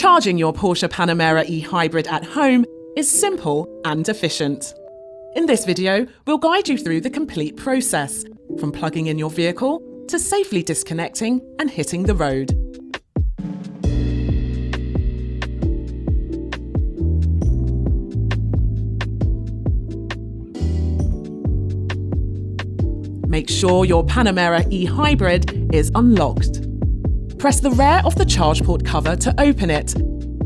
Charging your Porsche Panamera E-Hybrid at home is simple and efficient. In this video, we'll guide you through the complete process, from plugging in your vehicle to safely disconnecting and hitting the road. Make sure your Panamera E-Hybrid is unlocked. Press the rear of the charge port cover to open it.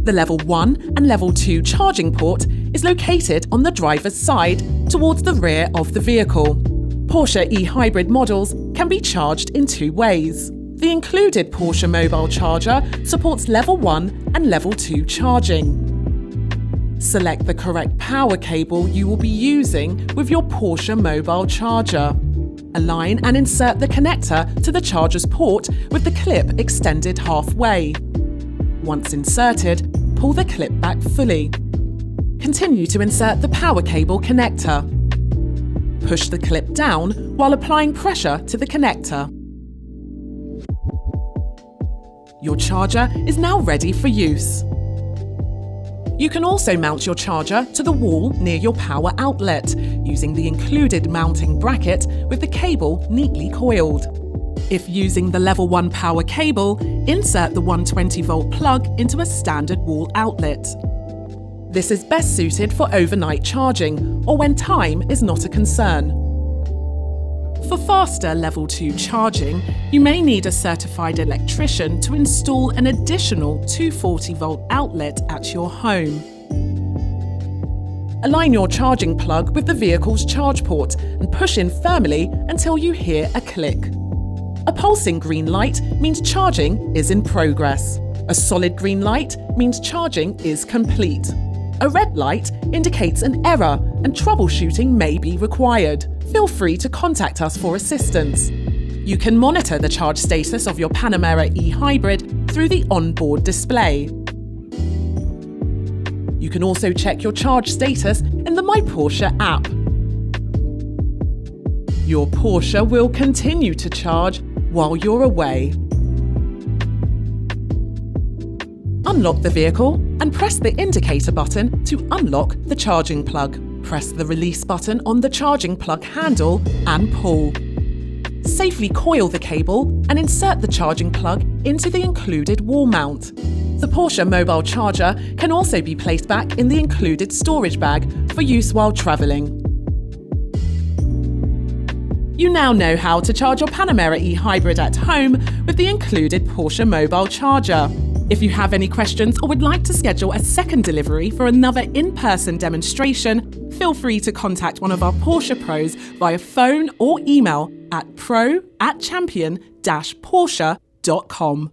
The Level 1 and Level 2 charging port is located on the driver's side towards the rear of the vehicle. Porsche E-Hybrid models can be charged in two ways. The included Porsche Mobile Charger supports Level 1 and Level 2 charging. Select the correct power cable you will be using with your Porsche Mobile Charger. Align and insert the connector to the charger's port with the clip extended halfway. Once inserted, pull the clip back fully. Continue to insert the power cable connector. Push the clip down while applying pressure to the connector. Your charger is now ready for use. You can also mount your charger to the wall near your power outlet, using the included mounting bracket with the cable neatly coiled. If using the Level 1 power cable, insert the 120-volt plug into a standard wall outlet. This is best suited for overnight charging or when time is not a concern. For faster Level 2 charging, you may need a certified electrician to install an additional 240-volt outlet at your home. Align your charging plug with the vehicle's charge port and push in firmly until you hear a click. A pulsing green light means charging is in progress. A solid green light means charging is complete. A red light indicates an error and troubleshooting may be required. Feel free to contact us for assistance. You can monitor the charge status of your Panamera E-Hybrid through the onboard display. You can also check your charge status in the My Porsche app. Your Porsche will continue to charge while you're away. Unlock the vehicle and press the indicator button to unlock the charging plug. Press the release button on the charging plug handle and pull. Safely coil the cable and insert the charging plug into the included wall mount. The Porsche Mobile Charger can also be placed back in the included storage bag for use while travelling. You now know how to charge your Panamera E-Hybrid at home with the included Porsche Mobile Charger. If you have any questions or would like to schedule a second delivery for another in-person demonstration, feel free to contact one of our Porsche Pros via phone or email at pro@champion-porsche.com.